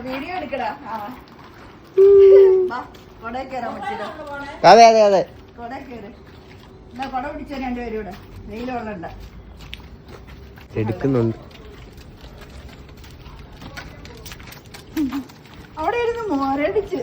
Video എടുക്കടാ. അതെ അതെ അതെ കൊട കയറ്. എന്നാ കൊട പിടിച്ചോ രണ്ടുപേരും കൂടെ. വെയിൽ കൊള്ളണ്ട. എടുക്കുന്നുണ്ട്. അവിടെ ഇരുന്ന് മോരടിച്ച്.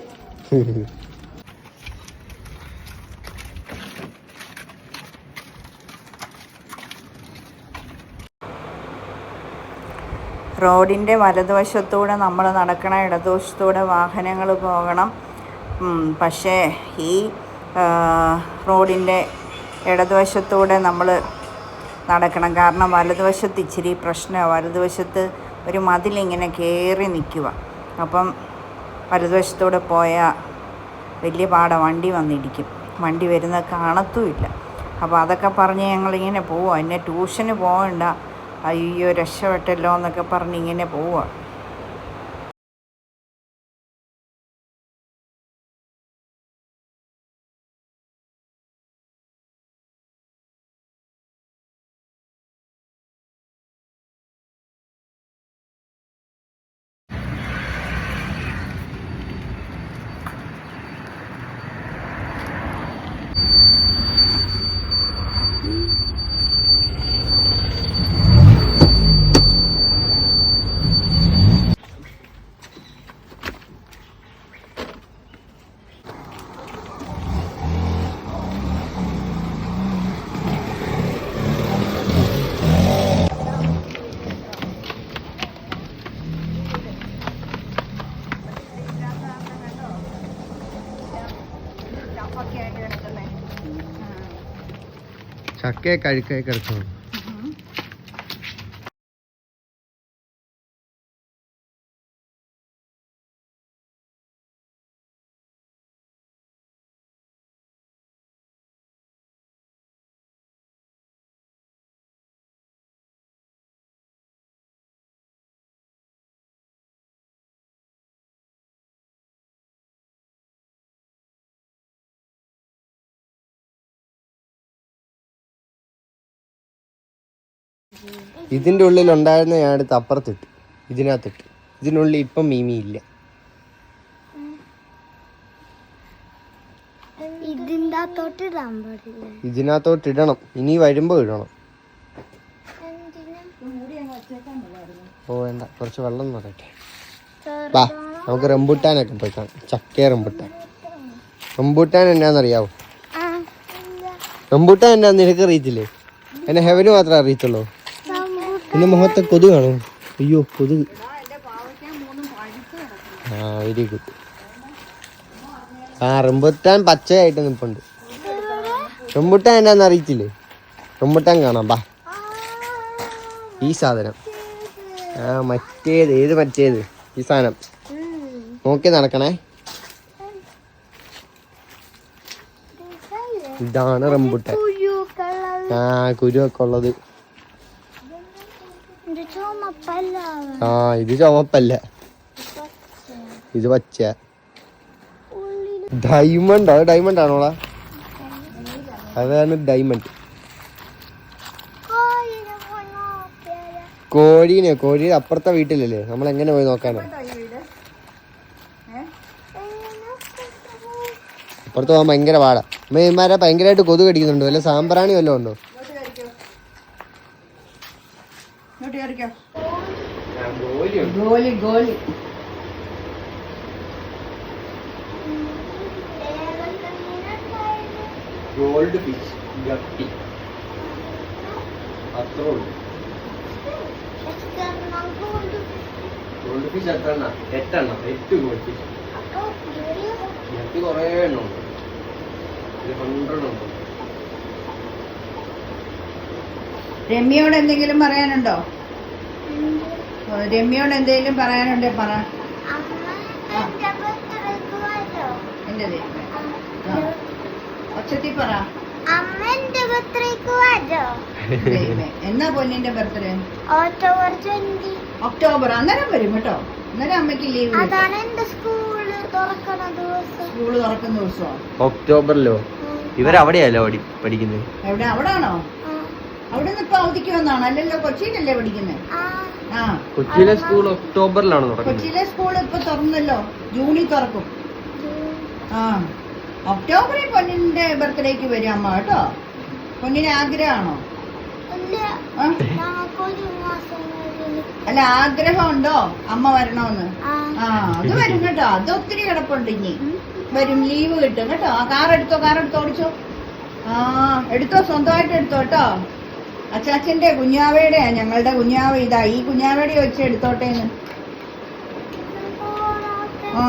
റോഡിൻ്റെ വലതുവശത്തൂടെ നമ്മൾ നടക്കണം, ഇടതുവശത്തൂടെ വാഹനങ്ങൾ പോകണം. പക്ഷേ ഈ റോഡിൻ്റെ ഇടതുവശത്തൂടെ നമ്മൾ നടക്കണം. കാരണം വലതുവശത്ത് ഇച്ചിരി പ്രശ്നമാണ്. വലതുവശത്ത് ഒരു മതിലിങ്ങനെ കയറി നിൽക്കുക. അപ്പം വലതുവശത്തൂടെ പോയാൽ വലിയ പാടാണ്, വണ്ടി വന്നിടിക്കും. വണ്ടി വരുന്നത് കാണത്തുമില്ല. അപ്പോൾ അതൊക്കെ പറഞ്ഞ് ഞങ്ങളിങ്ങനെ പോവുക. എന്നെ ട്യൂഷന് പോകണ്ട, അയ്യോ രക്ഷപ്പെട്ടല്ലോ എന്നൊക്കെ പറഞ്ഞ് ഇങ്ങനെ പോവുക. ചക്കയെ കഴുക്കായി കിടക്കണം. ഇതിൻ്റെ ഉള്ളിൽ ഉണ്ടായിരുന്ന ഞാൻ എടുത്ത് അപ്പുറത്തിട്ട്, ഇതിനകത്തിട്ട്. ഇതിനുള്ളിൽ ഇപ്പം മീമി ഇല്ല. ഇതിനകത്തോട്ട് ഇടണം, ഇനി വരുമ്പോ ഇടണം. ഓ വേണ്ട, കുറച്ച് വെള്ളം നിറയട്ടെ. വാ നമുക്ക് റംബൂട്ടാനൊക്കെ പോയി കാണാം. ചക്കേ റംബൂട്ടാൻ. റംബൂട്ടാൻ എന്നാന്നറിയാവോ? റംബൂട്ടാൻ എന്നാന്ന് നിനക്ക് അറിയത്തില്ലേ? എന്നെ ഹെവന് മാത്രമേ അറിയത്തുള്ളൂ. പിന്നെ മുഖത്തെ കൊതുക് കാണും. അയ്യോ കൊതുക്. Very good. റംബൂട്ടാൻ പച്ചയായിട്ട് നിൽപ്പുണ്ട്. റംബൂട്ടാൻ എന്നാന്ന് അറിയത്തില്ലേ? റംബൂട്ടാൻ കാണാം. ബാ ഈ സാധനം. മറ്റേത് ഏത് മറ്റേത്? ഈ സാധനം നോക്കി നടക്കണേ. ഇതാണ് റംബൂട്ടാൻ. കുരുവൊക്കെ ഉള്ളത്. ഇത് ചുമപ്പല്ല, ഇത് പച്ച. ഡയമണ്ട്. അത് ഡയമണ്ട് ആണോടാ? അതാണ് ഡയമണ്ട്. കോഴി അപ്പുറത്തെ വീട്ടിലല്ലേ, നമ്മൾ എങ്ങനെ പോയി നോക്കാനാ? അപ്പുറത്ത് പോകാൻ ഭയങ്കര പാടാ. അമ്മമാരെ ഭയങ്കരമായിട്ട് കൊതുക് കടിക്കുന്നുണ്ടോ? വല്ല സാമ്പ്രാണി വല്ലതും ഉണ്ടോ? ഗോൾഡ് ഫിഷ്, ഗപ്പി, അത്രേ ഉള്ളൂ. ഗോൾഡ് ഫിഷ് എത്രണ്ണ? 8 ഗോൾഡ് ഫിഷ്. ഗപ്പി കുറേ എണ്ണം ഉണ്ട്. 100 ഉണ്ട്. രമ്യയോട് എന്തെങ്കിലും പറയാനുണ്ടോ? രമ്യയോട് എന്തെങ്കിലും പറയാനുണ്ടോ? പറ. എന്റെ ഒച്ചത്തി പറ. എന്നാ പൊന്നിന്റെ ബർത്ത്ഡേ? ഒക്ടോബർ. അന്നേരം വരും കേട്ടോ. അന്നേരം അമ്മയ്ക്ക് ലീവ്. സ്കൂള് തുറക്കുന്ന ദിവസമാണ് ഒക്ടോബറിലോ? ഇവരവിടെയല്ലോ പഠിക്കുന്നത്. എവിടെ? അവിടെ ആണോ? അവിടെ നിന്ന് ഇപ്പൊ അവധിക്ക് വന്നാണോ? അല്ലല്ലോ, കൊച്ചിയിലല്ലേ പഠിക്കുന്നത്? ആ കൊച്ചിയിലെ സ്കൂൾ ഒക്ടോബറിലാണ് തുടങ്ങുന്നത്. കൊച്ചിയിലെ സ്കൂൾ ഇപ്പൊ തുറന്നല്ലോ, ജൂണിൽ തുറക്കും. ആ ഒക്ടോബറിൽ പൊന്നിന്റെ ബർത്ത്ഡേക്ക് വരും അമ്മ കേട്ടോ. പൊന്നിന് ആഗ്രഹമാണോ? അല്ല ആഗ്രഹം ഉണ്ടോ അമ്മ വരണോന്ന്? ആ അത് വരും കേട്ടോ. അത് ഒത്തിരി കിടപ്പുണ്ട്, ഇനി വരും, ലീവ് കിട്ടും കേട്ടോ. ആ കാർ എടുത്തോ ഓടിച്ചോ. ആ എടുത്തോ, സ്വന്തമായിട്ട് എടുത്തോ കേട്ടോ. അച്ചാച്ചന്റെ കുഞ്ഞാവയുടെ, ഞങ്ങളുടെ കുഞ്ഞാവ ഇതാ, ഈ കുഞ്ഞാവയുടെ വെച്ച് എടുത്തോട്ടേന്ന്. ആ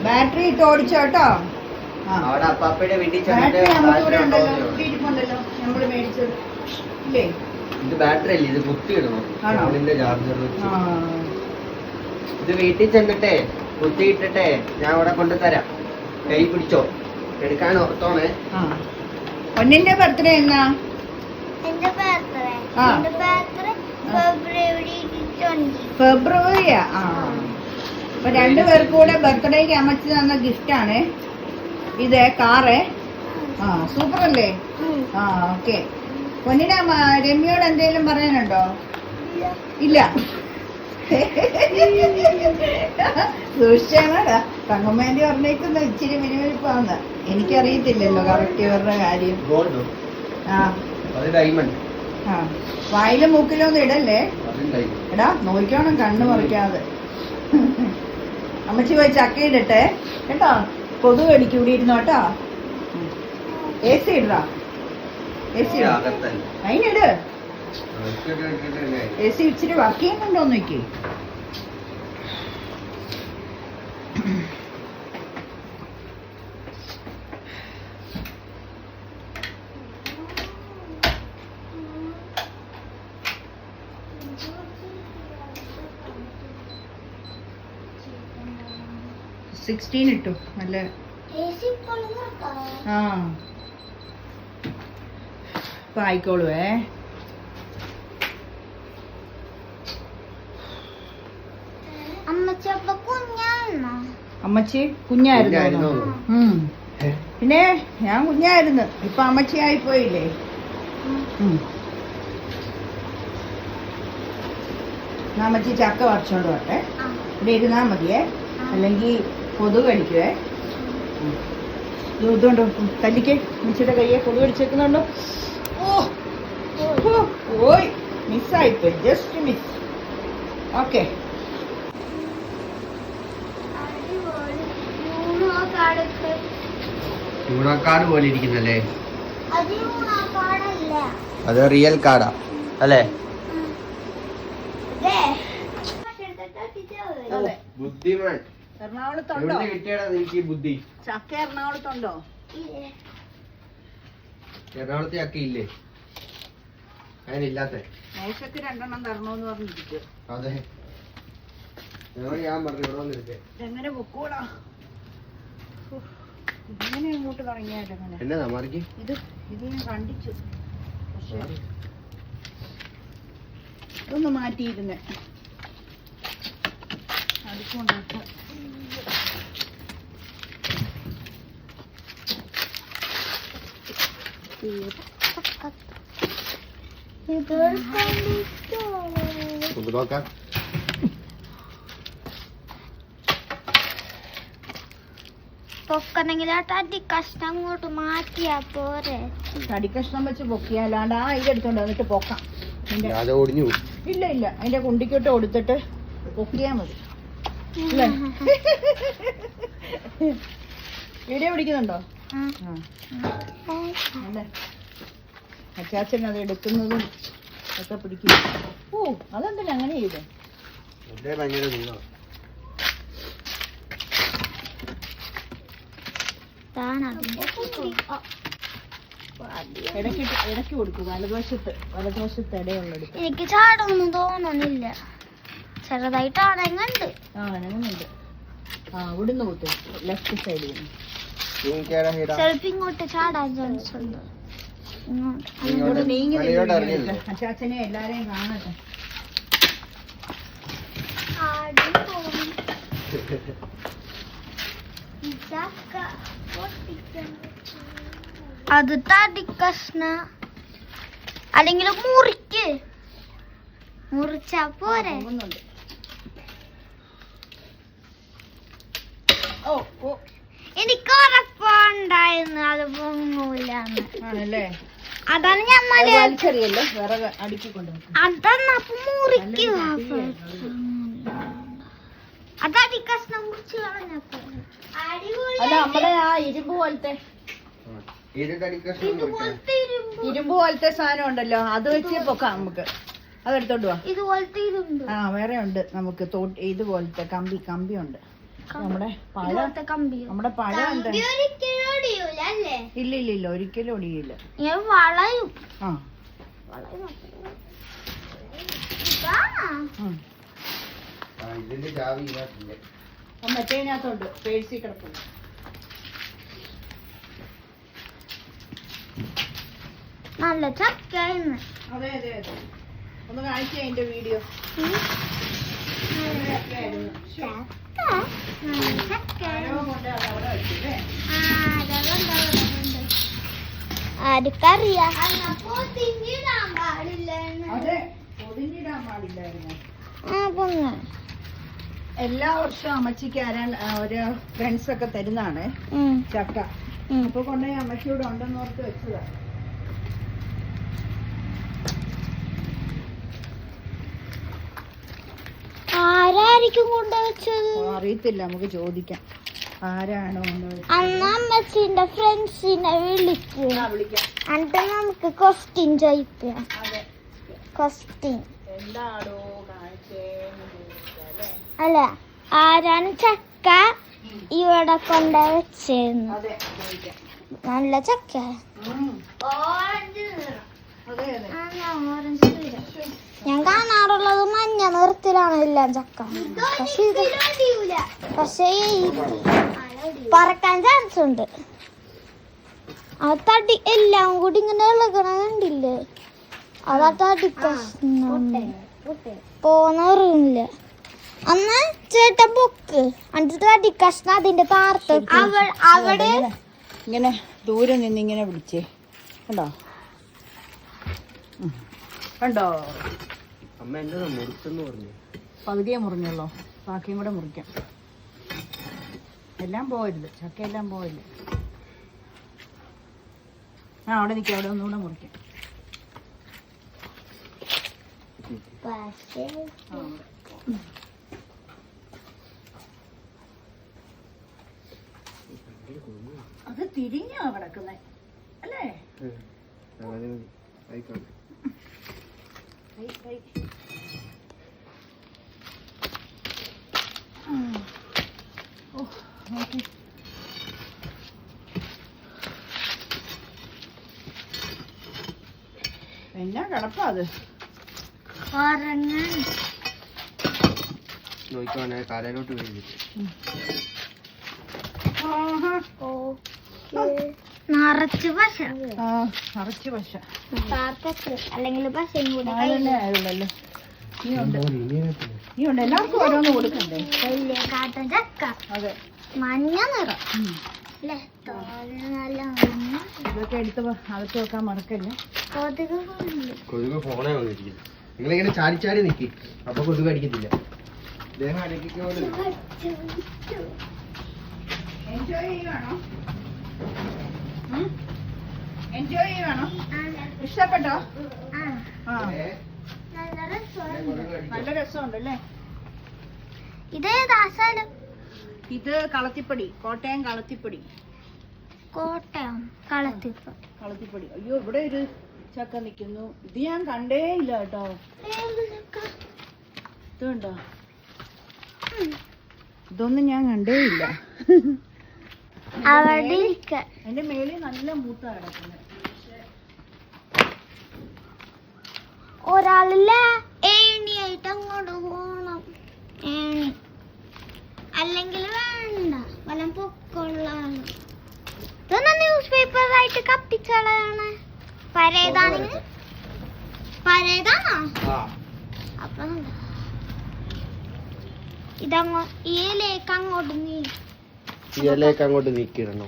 ബാറ്ററി ഇട്ട് ഓടിച്ചോ കേട്ടോ. ബാറ്ററി നമുക്കിവിടെ ഉണ്ടല്ലോ, ഇരിപ്പുണ്ടല്ലോ, നമ്മള് മേടിച്ചത് ഇല്ലേ? ഇത് ബാറ്ററി അല്ലേ, ഇത് കുത്തിയിടണം. ആണോ? ചാർജർ ഇത് വീട്ടിൽ ചെന്നിട്ടേ കുത്തിയിട്ടിട്ടെ ഞാൻ ഇവിടെ കൊണ്ടുതരാം. കൈ പിടിച്ചോ, എടുക്കാൻ ഓർത്തോണേ. പൊന്നിന്റെ ബർത്ത്ഡേ എന്നാ? ഫെബ്രുവരിയാ. ആ അപ്പൊ രണ്ടുപേർക്കും കൂടെ ബർത്ത്ഡേക്ക് അമ്മച്ചി തന്ന ഗിഫ്റ്റ് ആണ് ഇത്, കാറ്. ആ സൂപ്പർ അല്ലേ? ആ ഓക്കെ. പൊന്നിനെ രമ്യയോട് എന്തെങ്കിലും പറയാനുണ്ടോ? ഇല്ല. സൂക്ഷിച്ചാണാ തങ്ങമ്മേന്റെ പറഞ്ഞേക്കുന്ന ഇച്ചിരി മിനിമിപ്പാന്ന്. എനിക്കറിയത്തില്ലല്ലോ കറക്റ്റ് ഇവരുടെ കാര്യം. ആ ആ വായിലും മൂക്കിലും ഒന്നും ഇടല്ലേ എടാ, നോക്കണം കണ്ണു മറിക്കാതെ. അമ്മച്ചി പോയി ചക്ക ഇടട്ടെ കേട്ടോ, കൊതു കടിക്കും ഇവിടെ ഇരുന്നോട്ടോ. AC ഇടാ, AC അതിനിട്. AC ഇച്ചിരി വർക്ക് ചെയ്യുന്നുണ്ടോ നോക്കി. ഇട്ടു നല്ല. ആ ഇപ്പൊ ആയിക്കോളുവേ. അമ്മച്ചി കുഞ്ഞായിരുന്നു. പിന്നെ ഞാൻ കുഞ്ഞായിരുന്നു, ഇപ്പൊ അമ്മച്ചി ആയിപ്പോയില്ലേ. അമ്മച്ചി ചക്ക പറിച്ചോണ്ട് പോട്ടെ, ഇവിടെ ഇരുന്നാ മതിയേ, അല്ലെങ്കിൽ കൊതു കടിക്കുവേ. ഇതുകൊണ്ടോ കല്ലിക്ക് അമ്മച്ചിയുടെ കയ്യെ കൊതു കടിച്ചേക്കുന്നുണ്ടോ? ഓയ് മിസ്സായിപ്പോയി, ജസ്റ്റ് മിസ്. ഓക്കെ കാർഡ് പോലെ ഇരിക്കുന്നല്ലേ? അത് റിയൽ കാർഡാ അല്ലേ? ബുദ്ധിമാൻ. എറണാകുളത്തുണ്ടോ ബുദ്ധി? ചക്ക എറണാകുളത്തുണ്ടോ? എറണാകുളത്ത് ചക്ക ഇല്ലേ? അതിനില്ലാത്ത മേശക്ക് 2 എണ്ണം തരണോന്ന് പറഞ്ഞിരിക്കും. അതെ, ഞാൻ പറഞ്ഞു ഇവിടെ വന്നിരിക്കേ. എങ്ങനെ പൊക്കൂടാ, ഇങ്ങനെ ഇങ്ങോട്ട് തുടങ്ങിയാലോ? എന്നതാ മാറിക്ക്? ഇത് ഞാൻ കണ്ടിച്ചു, പക്ഷെ ഇതൊന്ന് മാറ്റിയിരുന്നേ. അടുക്കൊണ്ടിട്ട് നോക്കാം. പൊക്കണെങ്കിൽ ആ തടി കഷ്ണം അങ്ങോട്ട് മാറ്റിയാ പോരെ. തടി കഷ്ണം വെച്ച് പൊക്കിയാലാണ്ട് ആ ഇതെടുത്തോണ്ട് വന്നിട്ട് പൊക്കാം. ഒടിഞ്ഞു. ഇല്ല ഇല്ല, അതിന്റെ കുണ്ടിക്കോട്ട് കൊടുത്തിട്ട് പൊക്കിയാ മതി. വീഡിയോ പിടിക്കുന്നുണ്ടോ? അല്ലേ, അച്ചാച്ചൻ അത് എടുക്കുന്നതും ഒക്കെ പിടിക്കും. ഓ അതെന്തിനാ അങ്ങനെ ചെയ്തേ? ഇടയ്ക്ക് കൊടുക്കും, വലതുവശത്ത് ഇടയുള്ളെടുത്ത്. എനിക്ക് ചാടൊന്നും തോന്നുന്നില്ല, ചെറുതായിട്ടാണ് എങ്ങുണ്ട്. ആ അനങ്ങുന്നുണ്ട്. ആ ഇവിടുന്ന് കുത്തു, ലെഫ്റ്റ് സൈഡിൽ ചിലപ്പോ ഇങ്ങോട്ട് ചാടാൻ ചാൻസ് ഉണ്ട്. ഇങ്ങോട്ട് നീങ്ങി അച്ചാച്ചനെ എല്ലാരെയും കാണട്ടെ. അത് തടി കഷ്ണ അല്ലെങ്കിൽ മുറിക്ക്. മുറിച്ചാ പോരെ. പൊങ്ങുന്നുണ്ട്. ഓ ഓ എനിക്ക് ഉറപ്പുണ്ടായിരുന്നു അത് പൊങ്ങൂലെന്ന്. ആണല്ലേ? അതാണ് ഞാൻ വലിച്ചെറിയല്ലേ, വിറക് അടുക്കിക്കൊണ്ട് അതാണ് അപ്പൊ മുറിക്കുക. അതടി കഷ്ണം മുറിച്ച് കളഞ്ഞപ്പോ അല്ല നമ്മുടെ ആ ഇരുമ്പ് പോലത്തെ ഇരുമ്പ് പോലത്തെ സാധനം ഉണ്ടല്ലോ, അത് വെച്ച് പൊക്കാം നമുക്ക്. അതെടുത്തോണ്ട് പോവാ. ഇതുപോലത്തെ ഇരുമ്പ് ആ വേറെ ഉണ്ട് നമുക്ക് ഇതുപോലത്തെ കമ്പി ഉണ്ട്. നമ്മുടെ പഴം എന്താ? ഇല്ല ഇല്ല ഇല്ല, ഒരിക്കലും ഒടിയില്ല. വളയും ആ മറ്റേതിനകത്തുണ്ട്, പേഴ്സി കിടപ്പുണ്ട്. നല്ല ചക്കയായിരുന്നു. അതെ അതെ അതെ, ഒന്ന് കാണിച്ചേ അതിന്റെ വീഡിയോ. ആർക്കറിയാം. അതെ, പൊതിഞ്ഞിടാൻ പാടില്ലായിരുന്നു. പൊങ്ങ എല്ലാ വർഷവും അമ്മച്ചിക്ക് ഒരു ഫ്രണ്ട്സ് ഒക്കെ തരുന്നതാണ് ചക്ക. അപ്പൊ കൊണ്ടുപോയി അമ്മച്ചിയോട് ഉണ്ടെന്ന് ഓർത്ത് വെച്ചതാ. ആരായിരിക്കും കൊണ്ടുവച്ചത് അറിയത്തില്ല, നമുക്ക് ചോദിക്കാം ആരാണോ. അന്ന് അമ്മച്ചിന്റെ ഫ്രണ്ട്സിനെ വിളിക്കും. എന്നിട്ട് നമുക്ക് ക്വസ്റ്റ്യൻ ചോദിക്കാം. ക്വസ്റ്റ്യൻ എന്താണോ അല്ല, ആരാണ് ചക്ക ഇവിടെ കൊണ്ടുവച്ചെന്ന്. നല്ല ചക്ക. ഞാൻ കാണാറുള്ളത് മഞ്ഞ നിറത്തിലാണ് എല്ലാം ചക്ക. പക്ഷേ പറക്കാൻ ചാൻസ് ഉണ്ട്. ആ തടി എല്ലാം കൂടി ഇങ്ങനെ ഇളകണ കണ്ടില്ലേ? അതാ തടി കഷ്ണം പോന്നറിയില്ല. അന്ന് ചേട്ടൻ പൊക്ക് എന്നിട്ട് തടി കഷ്ണം അതിന്റെ താർത്ത് അവിടെ ഇങ്ങനെ ദൂരെ നിന്ന് ഇങ്ങനെ പിടിച്ചേ. കണ്ടോ കണ്ടോ? അമ്മ എന്താ മുറിച്ചെന്ന് പറഞ്ഞു? പകുതിയെ മുറിഞ്ഞുള്ളൂ, ബാക്കിയും കൂടെ മുറിക്കാം. എല്ലാം പോകരുത്, ചക്കയെല്ലാം പോകരുത്. ആ അവിടെ നിൽക്കാം, അവിടെ ഒന്നുകൂടെ മുറിക്കാം. അത് തിരിഞ്ഞാ കിടക്കുന്നേ അല്ലേ? എന്നാ കിടപ്പാ അത്? നോക്കിക്കോണേ, കാലയിലോട്ട് നിറച്ച് പശ. നിറച്ച് പശ അല്ലെങ്കിൽ പശയും കൂടെ ആയുള്ളല്ലോ. നീ ഉണ്ട് എല്ലാവർക്കും ഓരോന്ന് കൊടുക്കണ്ടേ? വലിയ കാട്ടൻ ചക്ക. അതെ, മഞ്ഞ നിറം അല്ലേ? നല്ല മഞ്ഞ. ഇതൊക്കെ എടുത്ത് അകത്ത് വെക്കാൻ മറക്കല്ലേ. കൊതുക് ഫോണേ വന്നിരിക്കുന്നു. നിങ്ങളിങ്ങനെ ചാടി ചാടി നിൽക്കി, അപ്പൊ കൊതുക് അടിക്കത്തില്ല. ദേഹം അടക്കിക്കോളൂ. എൻജോയ് ചെയ്യുവാണോ? എൻജോയ് ചെയ്യുവാണോ? ഇഷ്ടപ്പെട്ടോ? ആ, നല്ല രസമുണ്ടല്ലേ. ഇതേതാ സ്ഥലം? ഇത് കളത്തിപ്പടി, കോട്ടയം കളത്തിപ്പടി. കോട്ടയം കളത്തിപ്പടി. അയ്യോ, ഇവിടെ ഒരു ചക്ക നിൽക്കുന്നു. ഇത് ഞാൻ കണ്ടേ ഇല്ല കേട്ടോ. ഇത് കണ്ടോ? ഇതൊന്നും ഞാൻ കണ്ടേ ഇല്ല. അതിന്റെ മേളിൽ നല്ല മൂത്ത കിടക്കുന്നത്. ഒരാളില്ല ഏണിയായിട്ട് അങ്ങോട്ട് പോണം. ഏണി അല്ലെങ്കിൽ വേണ്ട, വല്ലം പൊക്കൊള്ളാണ്. ഇതൊന്നും ന്യൂസ് പേപ്പറായിട്ട് കത്തിച്ചളയാണ്. പരേതാണോ? അപ്പൊ ഇതങ്ങോ ഈയിലേക്ക് അങ്ങോട്ട് നീക്കിടണോ?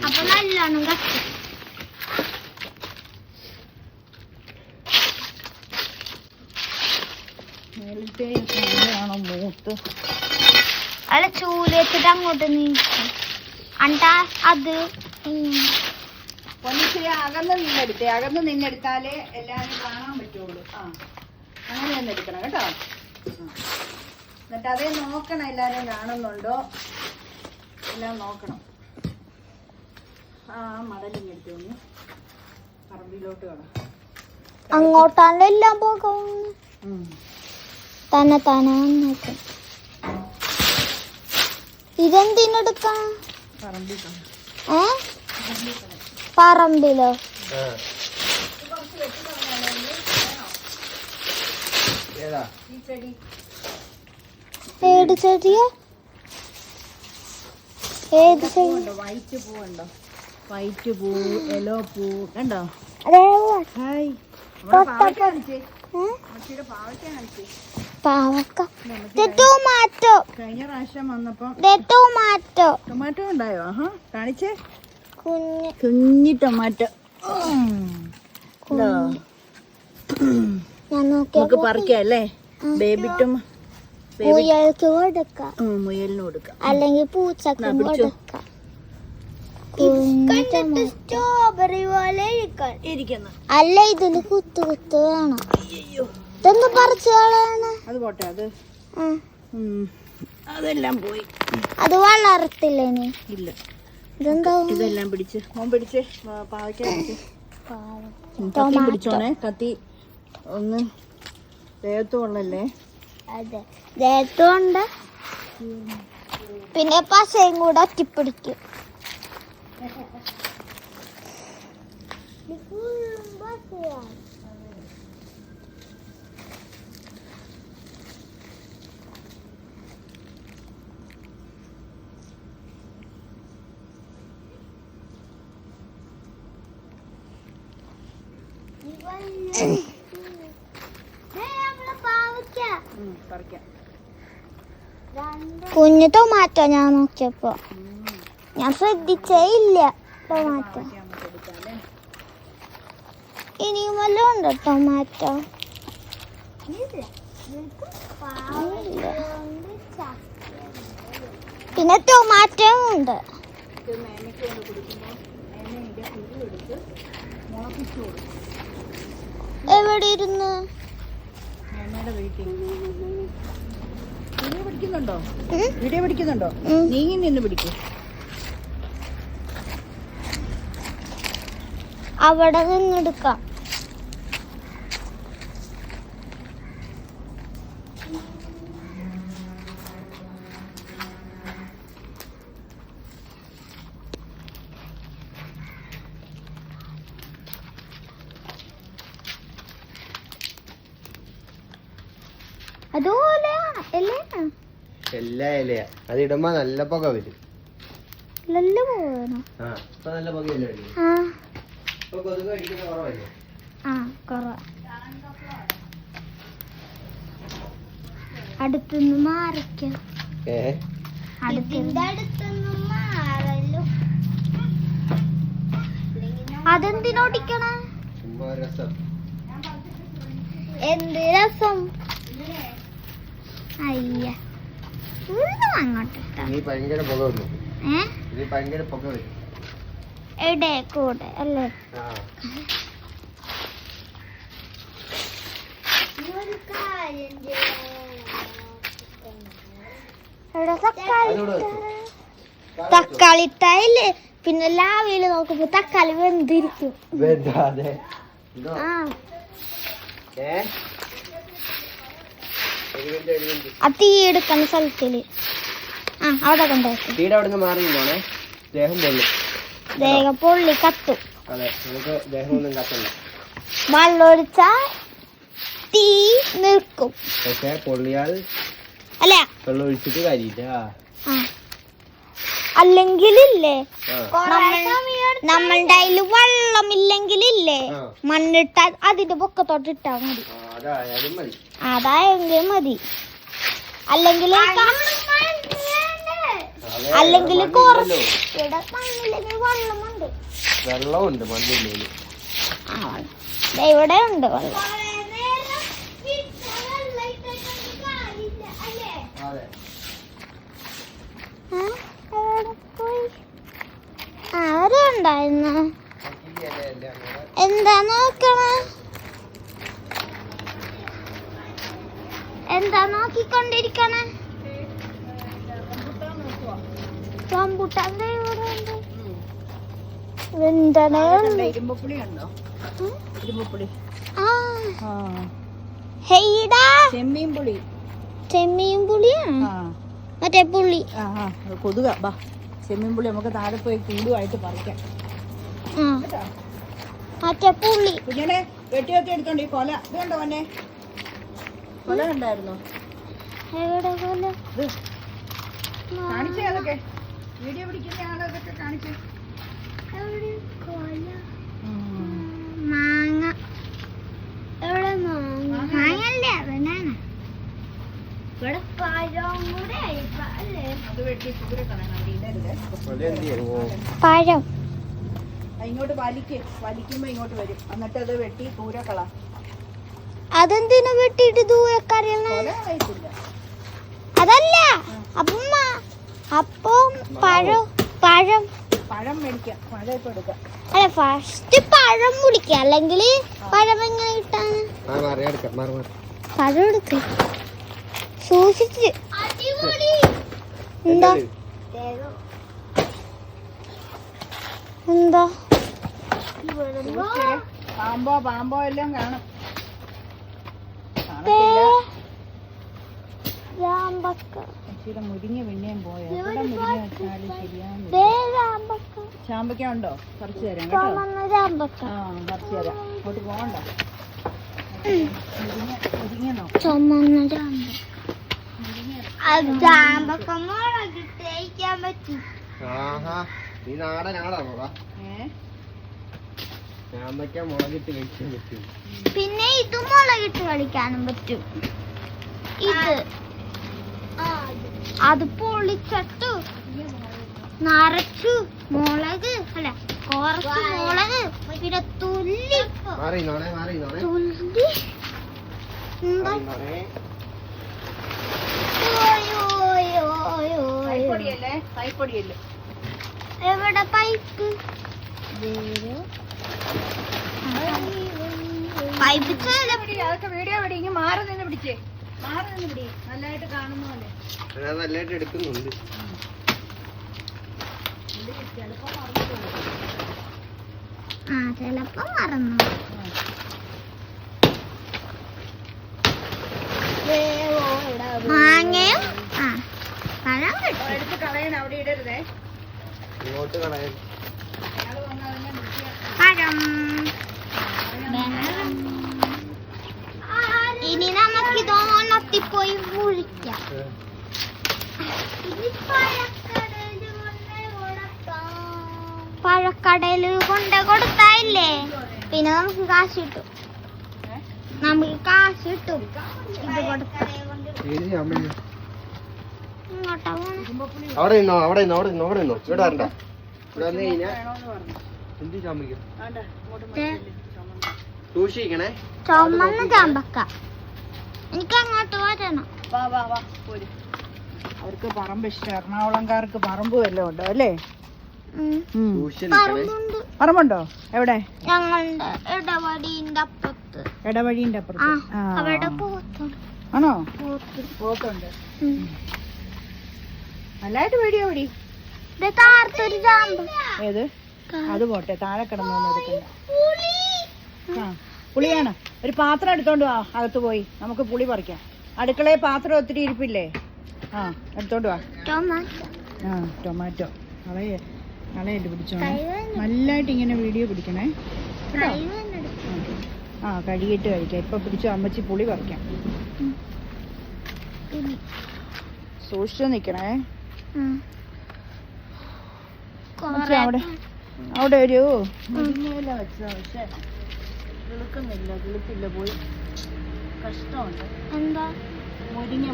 അപ്പൊ നല്ലോണം കത്തി. അങ്ങനെയാണോ മൂത്ത്? അല്ല ചൂല് വെച്ചിട്ട് അങ്ങോട്ട് നീക്കും അണ്ടാ അത് പൊന്നിച്ചിരി അകന്ന് നിന്നെടുത്താലേ എല്ലാവരും കാണാൻ പറ്റുള്ളൂ. അങ്ങനെ ഒന്ന് എടുക്കണം കേട്ടോ. എന്നിട്ട് അതേ നോക്കണം, എല്ലാവരും കാണുന്നുണ്ടോ എല്ലാം നോക്കണം. മടലിങ്ങെടുത്ത് ഒന്ന് പറമ്പിലോട്ട് കാണാം. അങ്ങോട്ടാണ് എല്ലാം പോകും തന്നെ തന്നെ വന്നേക്കും. ഇതെന്തിനെടുക്കാം? പറമ്പിൽ പറമ്പിലോ? ഏത് ചെടിയാ? ഏത് ചെടി? വൈറ്റ് പൂവുണ്ടോ? വൈറ്റ് പൂ, യെല്ലോ പൂ കണ്ടോ? ഹായ്, പാവക്ക, ടൊമാറ്റോ. കഴിഞ്ഞ പ്രാവശ്യം വന്നപ്പോ ടൊമാറ്റോ ഉണ്ടായോ? കാണിച്ചേ. കുഞ്ഞ് കുഞ്ഞി ടൊമാറ്റോ നമുക്ക് പറിക്കാം അല്ലേ? മുയൽക്ക് കൊടുക്കാം, മുയലിന് കൊടുക്കാം, അല്ലെങ്കിൽ പൂച്ചക്ക് കൊടുക്കാം. സ്ട്രോബെറി പോലെ ഇരിക്കുന്നു. അല്ല, ഇതില് കുത്തു വേണം. ഇതെന്ത് പറിച്ചു കളയാണ്? അത് പോട്ടെ, അതെല്ലാം പോയി. അത് വളർത്തില്ലേ നീ? ഇല്ല. ഇതെന്താ? ഇതെല്ലാം പിടിച്ച് പാവയ്ക്ക പിടിച്ചോണേ. കത്തി ഒന്ന് ദേഹത്ത് കൊള്ളല്ലേ? അതെ, ദേഹത്തുണ്ട്. പിന്നെ പശയും കൂടെ ഒറ്റിപ്പിടിക്കും. കുഞ്ഞു ടൊമാറ്റോ ഞാൻ നോക്കിയപ്പോ ഞാൻ ശ്രദ്ധിച്ചേ ഇല്ല. ടൊമാറ്റോ ഇനിയും വല്ലതും ഉണ്ടോ? ടൊമാറ്റോ പിന്നെ ടൊമാറ്റോ ഉണ്ട്. എവിടെ ഇരുന്ന് വീഡിയോ പിടിക്കുന്നുണ്ടോ? നീങ്ങി നിന്ന് പിടിക്കും. അവിടെ നിന്നെടുക്കാം. അതുപോലെ എല്ലാ ഇലയാ. അത് ഇടുമ്പോ നല്ല പുക വരും. നല്ല പോകണോ? ഇപ്പൊ നല്ല പുകയല്ലേ? ഇപ്പൊ കൊതുക് അടിക്കുന്ന കുറവല്ലേ? അടുത്തുനിന്ന് മാറിക്കാം. അടുത്തുനിന്ന് മാറല്ലോ. അതെന്തിനോടിക്കണ? രസം. എന്ത് രസം? അയ്യ, അങ്ങോട്ട് ഭയങ്കര പുക വരും. ഭയങ്കര പുക വരും. എവിടെ കൂടെ അല്ലേ? തക്കാളിത്തായില്ലേ? പിന്നെ ലാവില് നോക്കുമ്പോ തക്കാളി വെന്തിരിക്കും. ആ തീ എടുക്കുന്ന സ്ഥലത്തില് അവിടെ കൊണ്ടുപോയി ദേഹം പൊള്ളി കത്തും. വെള്ളമൊഴിച്ച തീ നിൽക്കും. അല്ല, അല്ലെങ്കിലില്ലേ നമ്മളുടെ അതില് വെള്ളമില്ലെങ്കിലില്ലേ മണ്ണിട്ട അതിന്റെ പൊക്കത്തോട്ട് ഇട്ടാ മതി. അതായെങ്കിൽ മതി. അല്ലെങ്കിൽ കുറച്ച് വെള്ളമുണ്ട്. വെള്ളമുണ്ട് മണ്ണില്ലേ? ഇവിടെ ഉണ്ട് വെള്ളം. എവിടെ പോയി? ആരും ഉണ്ടായിരുന്നു. എന്താ നോക്കണ? എന്താ നോക്കിക്കൊണ്ടിരിക്കണ? റംബൂട്ടാൻ ഇവിടെ ഉണ്ട്. എന്താണ്? ഇരുമ്പുളി ഉണ്ടോ? ഇരുമ്പുളി. ഹെയ്ടാ ചെമ്മീൻ പുളി. ചെമ്മീൻ പുളിയാണ് മറ്റേ പുളി. കൊതുക ബാ. ചെമ്മീൻ പുളി നമുക്ക് താഴെ പോയി കൂടുമായിട്ട് പറിക്കാം. മറ്റേ പുളി കുഞ്ഞിനെ വെട്ടി വെട്ടി എടുത്തോണ്ട് ഈ കൊല ഇത് കണ്ടോ മോനെ? കൊല കണ്ടായിരുന്നോ? എവിടെ കൊല? കാണിച്ചേ അതൊക്കെ വീഡിയോ പിടിക്കുന്ന ആളതൊക്കെ കാണിച്ചേ. മാങ്ങ എവിടെ? മാങ്ങല്ലേ ബനാന. ഇവിടെ പഴം കൂടെ അത് വെട്ടി കൂടെ കളയണം. ഇടരുത്. പഴം ഇങ്ങോട്ട് വലിക്കുമ്പോ ഇങ്ങോട്ട് വരും. എന്നിട്ട് അത് വെട്ടി കൂര കള. അതെന്തിനു വെട്ടിട്ട് ദൂരക്കറിയണ? കൊല കഴിച്ചില്ല. അതല്ല അപ്പമ്മ. അപ്പം പഴം പഴം പഴം മേടിക്കാം. പഴം ഇപ്പൊ എടുക്കാം. അല്ല ഫസ്റ്റ് പഴം മുടിക്ക, അല്ലെങ്കിൽ പഴം എങ്ങനെ കിട്ടാണ്? പഴം എടുക്ക സൂക്ഷിച്ച്. എന്താ എന്താ പാമ്പോ എല്ലാം കാണും. മുരിങ്ങ പിന്നെയും പോയോ? എവിടെ മുരിങ്ങ വെച്ചാലും ശരിയാകും. ചാമ്പയ്ക്ക ഉണ്ടോ? പറിച്ചു തരാം കേട്ടോ. പറിച്ചു തരാം. അങ്ങോട്ട് പോകണ്ട. മുരിങ്ങ നോക്കാം. പിന്നെ ഇത് മുളകിട്ട് കളിക്കാനും പറ്റും. ഇത് അത് പൊളിച്ചിട്ടു നിറച്ചു മുളക് അല്ല കുറച്ച് മുളക് പിന്നെ തുള്ളി എവിടെ പൈപ്പ്? പൈപ്പ് അതൊക്കെ വീഡിയോ പിടിക്കും. മാറി നിന്ന് പിടിച്ചേ. മാറി നിന്ന് പിടി. നല്ലതായിട്ട് കാണുന്ന പോലെ. നല്ലതായിട്ട് എടുക്കുന്നുണ്ട്. ചിലപ്പോ മറന്നു. മാങ്ങയും പഴം കിട്ടും. എടുത്ത് കളയണം. അവിടെ ഇടരുതേ. ഇങ്ങോട്ട് കളയാൻ. പഴം ഇനി നമുക്കിതോണത്തിപ്പോയി മുഴിക്കാം. പഴക്കടയിൽ കൊണ്ട് കൊടുത്തായില്ലേ പിന്നെ നമുക്ക് കാശ് കിട്ടും. നമുക്ക് കാശ് കിട്ടും ഇത് കൊടുത്താ. അവിടെ നിന്നോ അവിടെ നിന്നോ അവിടെ നിന്നോ അവിടെ നിന്നോ. ഇവിടെ വരണ്ട. ഇവിടെ വന്നു കഴിഞ്ഞാൽ എന്ത് ചാമ്പിക്കും സൂക്ഷിക്കണേ. ചുമന്ന ചാമ്പക്ക. എനിക്ക് അങ്ങോട്ട് വരണം. വാ വാ വാ പോര്. അവർക്ക് പറമ്പ് ഇഷ്ടം. എറണാകുളംകാർക്ക് പറമ്പ് വല്ലതും ഉണ്ടോ അല്ലേ? പറമ്പുണ്ട്. പറമ്പുണ്ടോ? എവിടെ? ഞങ്ങളുടെ ഇടവഴീന്റെ അപ്പുറത്ത്. ഇടവഴീന്റെ അപ്പുറത്ത്. അവിടെ പോത്തുണ്ട്. ആണോ? പോത്തുണ്ട്. നല്ലതായിട്ട് വീഡിയോ പിടി. താർത്തൊരു ചാമ്പ. ഏത്? അത് പോട്ടെ. താഴെ കിടന്നൊന്നും എടുക്കണ്ട. പുളിയാണ്. ഒരു പാത്രം എടുത്തോണ്ട് വാ. അകത്ത് പോയി നമുക്ക് പുളി പറിക്കാം. അടുക്കളയിൽ പാത്രം ഒത്തിരി ഇരിപ്പില്ലേ? എടുത്തോണ്ട് വാ. ടൊമാറ്റോ കളയല് പിടിച്ചോ. നല്ലതായിട്ട് ഇങ്ങനെ വീഡിയോ പിടിക്കണേ കേട്ടോ. കഴുകിയിട്ട് കഴിക്കാം. ഇപ്പൊ പിടിച്ചോ. അമ്മച്ചി പുളി പറിക്കാം. സൂക്ഷിച്ചു നിക്കണേ. അവിടെ അവിടെ ഒരു മുരിങ്ങയില വെച്ചതാ. പക്ഷെ കിളുക്കുന്നില്ല. കിളുപ്പില്ല. പോയി. കഷ്ടമുണ്ട്. എന്താ? മുരിങ്ങ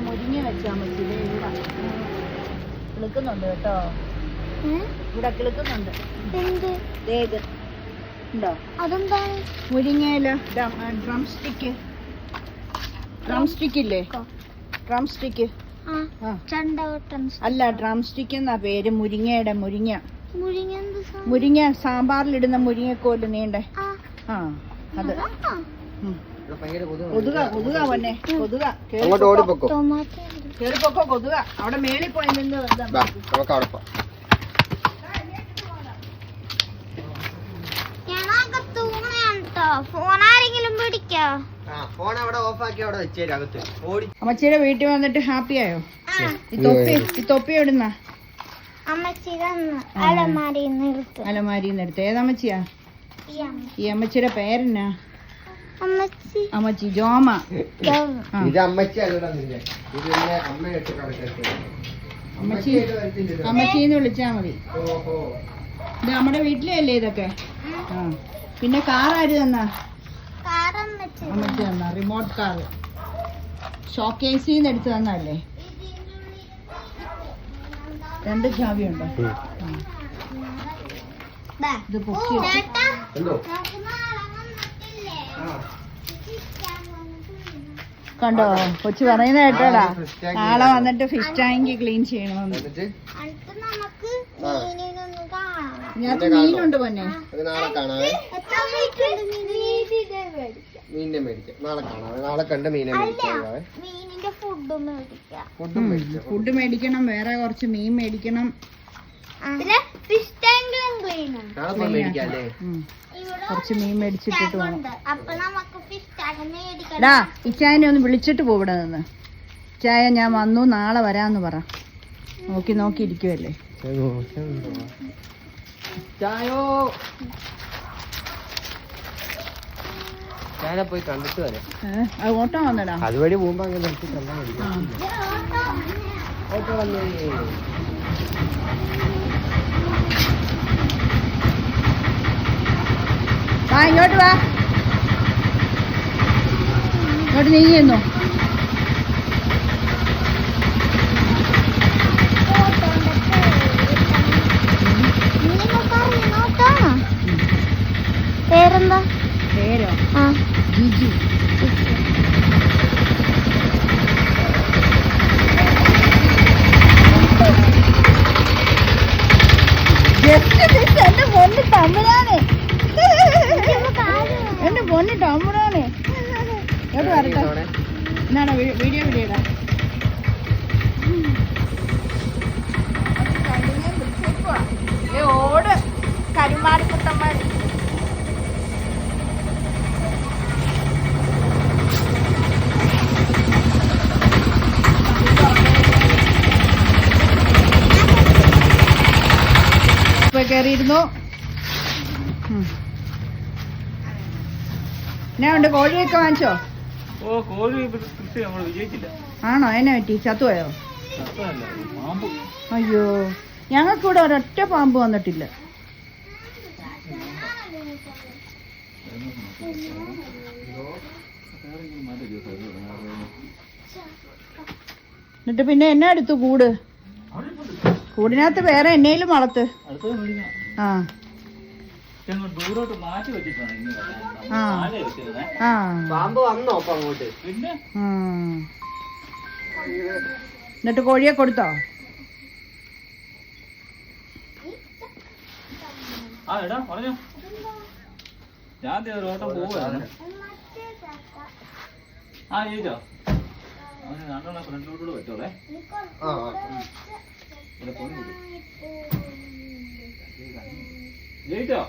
വെച്ചാ മതി. ഇവിടെ കിളുക്കുന്നുണ്ട് കേട്ടോ. ഇവിടെ കിളുക്കുന്നുണ്ട്. ഉണ്ടോ? അതെന്താ? മുരിങ്ങയില. Drum stick. ഡ്രം സ്റ്റിക്ക് ഇല്ലേ? Drum stick. ആ. ചണ്ടവട്ടം അല്ല ഡ്രം സ്റ്റിക്ക് എന്നാ പേര്. മുരിങ്ങയുടെ മുരിങ്ങ. മുരിങ്ങ എന്ത് സാധനം? മുരിങ്ങ സാമ്പാറിലിടുന്ന മുരിങ്ങക്കോല് നീണ്ടേ. ആ. ആ അത്. ഉം. ഭയങ്കര കൊതുക കൊതുക പൊന്നെ കൊതുക. അങ്ങോട്ട് ഓടിപ്പോക്കോ. ടൊമാറ്റോ കേറിപ്പൊക്കോ കൊതുക. അവിടെ മേളിൽ പോയി നിന്ന് ഇതാ. ബാ നമുക്ക് അവിടെ പോവാം. ഫോൺ ആരെങ്കിലും പിടിക്കോ? ഫോൺ അവിടെ ഓഫാക്കി അവിടെ വെച്ചേരും അകത്ത്. ഓടി അമ്മച്ചിയുടെ വീട്ടിൽ വന്നിട്ട് ഹാപ്പി ആയോ? ഈ തൊപ്പി എവിടുന്നാ? അമ്മച്ചി തന്നു അലമാരിന്ന് എടുത്തു. അലമാരിന്ന് എടുത്ത്. ഏതമ്മച്ചിയാ? ഈ അമ്മച്ചിയുടെ പേരെന്നാ? അമ്മച്ചി അമ്മച്ചി ജോമ. ആ. ഇത് അമ്മച്ചി അല്ലടാ നിന്റെ. ഇത് നിന്നെ അമ്മയായിട്ട് കണക്കാക്കി. അമ്മച്ചി അമ്മച്ചിന്ന് വിളിച്ചാ മതി. ഓഹോ. ഇത് നമ്മുടെ വീട്ടിലേ അല്ലേ ഇതൊക്കെ? ആ. പിന്നെ കാർ ആര് തന്നാ? അമ്മച്ചി തന്നാ. റിമോട്ട് കാർ ഷോക്കേസിന്ന് എടുത്ത് തന്നല്ലേ? 2 ചാവിയുണ്ടോ? ഇത് പൊക്കി എന്തോ കണ്ടോ? കൊച്ചു പറയുന്ന കേട്ടോടാ. നാളെ വന്നിട്ട് ഫിഷ് ടാങ്ക് ക്ലീൻ ചെയ്യണമെന്ന്. എന്നിട്ട് ഇതിനകത്ത് മീനുണ്ട് പൊന്നെ. അത് നാളെ കാണാവേ. മീനിനെ മേടിക്കാം. നാളെ കാണാവേ. നാളെ കണ്ട് മീനെ മേടിക്കാവേ. മീനിന്റെ ഫുഡും മേടിക്കാം. ഫുഡും മേടിക്കാം. ഫുഡ് മേടിക്കണം. വേറെ കുറച്ച് മീൻ മേടിക്കണം. ഫിഷ് ടാങ്കിലും ക്ലീൻ നാളെ പോയി മേടിക്കാം അല്ലേ? കുറച്ച് മീൻ മേടിച്ചിട്ടിട്ട് പോകണം. അപ്പൊ നമുക്ക് ഫിഷ് ടാങ്ക് മേടിക്കാം. എടാ ഇച്ചായനെ ഒന്ന് വിളിച്ചിട്ട് പോവിടെ നിന്ന്. ഇച്ചായ ഞാൻ വന്നു നാളെ വരാന്ന് പറ. നോക്കി നോക്കി ഇരിക്കുവല്ലേ. ചായോ ഞാനെ പോയി കണ്ടിട്ട് വരാം. അത് ഓട്ടോ വന്നടാ. അതുവഴി പോകുമ്പോ അങ്ങനെ നിർത്തി കണ്ടാൽ മതി. ഓട്ടോ വന്നേ. വാ ഇങ്ങോട്ട് വാ. ഇങ്ങോട്ട് നീങ്ങിയെന്നോ. പേരെന്താ? പേരോ? ആ ജിജി. എന്റെ പൊന്ന് തമ്പുരാനെ. എന്റെ പൊന്ന് തമ്പുരാനെ. എവിടെ വരട്ടെ? എന്നാടാ വീഡിയോ വീഡിയോടാ. ഓട് കരുമാടിക്കുട്ടന്മാർ. കയറിയിരുന്നു. എന്നാ ഉണ്ട്? കോഴിയൊക്കെ വാങ്ങിച്ചോ? ഓ കോഴി കൃഷി നമ്മൾ വിജയിച്ചില്ല. ആണോ? എന്നെ പറ്റി? ചത്തുപോയോ? അയ്യോ ഞങ്ങൾക്കിവിടെ ഒരൊറ്റ പാമ്പ് വന്നിട്ടില്ല. എന്നിട്ട് പിന്നെ എന്നെ എടുത്തു കൂട്. കൂടിനകത്ത് വേറെ എന്നേലും വളർത്ത്. ആ ദൂരോട്ട് മാറ്റി വെച്ചിട്ടാണ്. ആ ആ പാമ്പ് വന്നോ അപ്പൊ അങ്ങോട്ട്? പിന്നെ എന്നിട്ട് കോഴിയെ കൊടുത്തോ? ആ എടാ പറഞ്ഞോ. ഞാൻ ഒരു ഓട്ടം പോവാണ്. ആ ജയിച്ചോ? അവന് 2 ഫ്രണ്ടിലോട്ട് പറ്റോളേ. ജയിച്ചോ?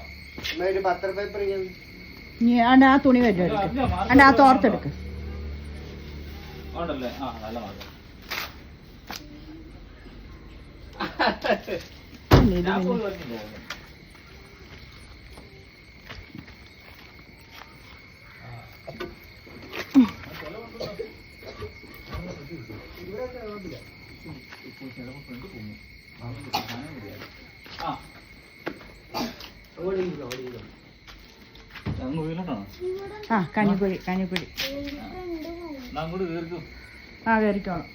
ഒരു പത്ര പേപ്പർ ആ തുണി വരും. അല്ല ആ തോർത്തെടുക്ക്. ഉണ്ടല്ലേ? ആ നല്ല മാർഗം. ഞാൻ പോയി വരുന്നില്ല. ആ കഞ്ഞിക്കുഴി കഞ്ഞിക്കുഴി. അങ്ങോട്ട് കേറിക്കോ. ആ കയറിക്കോളാം.